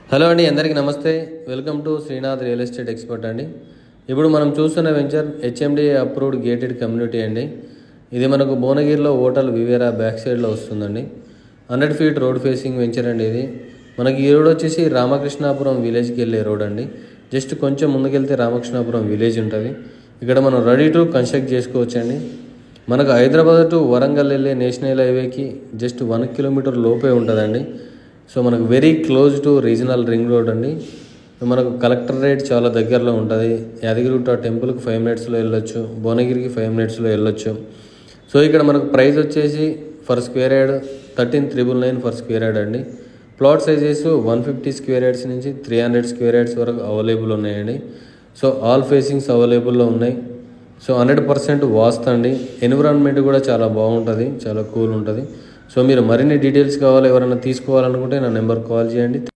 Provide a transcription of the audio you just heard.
Hello అండి, అందరికీ నమస్తే. Welcome to Srinath real estate expert అండి. ఇప్పుడు మనం చూస్తున్న venture HMDA approved gated community అండి. ఇది మనకు భువనగిరిలో హోటల్ వివేరా బ్యాక్ సైడ్లో వస్తుందండి. 100 ఫీట్ రోడ్ ఫేసింగ్ వెంచర్ అండి. ఇది మనకి ఈ రోడ్ వచ్చేసి రామకృష్ణాపురం విలేజ్కి వెళ్ళే రోడ్ అండి. జస్ట్ కొంచెం ముందుకెళ్తే రామకృష్ణాపురం విలేజ్ ఉంటుంది. ఇక్కడ మనం రెడీ టు కన్స్ట్రక్ట్ చేసుకోవచ్చండి. మనకు హైదరాబాద్ టు వరంగల్ వెళ్ళే నేషనల్ హైవేకి జస్ట్ 1 కిలోమీటర్ లోపే ఉంటుందండి. సో మనకు very close to regional ring road అండి. మనకు కలెక్టరేట్ చాలా దగ్గరలో ఉంటుంది. యాదగిరిగుట్ట టెంపుల్కి 5 మినిట్స్లో వెళ్ళొచ్చు, భువనగిరికి 5 మినిట్స్లో వెళ్ళొచ్చు. సో ఇక్కడ మనకు ప్రైస్ వచ్చేసి for square yard 13,999 for square yard అండి. ప్లాట్ సైజెస్ 150 స్క్వేర్ యార్డ్స్ నుంచి 300 స్క్వేర్ యార్డ్స్ వరకు అవైలబుల్ ఉన్నాయండి. సో ఆల్ ఫేసింగ్స్ అవైలబుల్లో ఉన్నాయి. సో 100% వాస్తు అండి. ఎన్విరాన్మెంట్ కూడా చాలా బాగుంటుంది, చాలా కూల్ ఉంటుంది. సో మీరు మరిన్ని డీటెయిల్స్ కావాలి, ఎవరైనా తీసుకోవాలనుకుంటే నా నెంబర్ కాల్ చేయండి.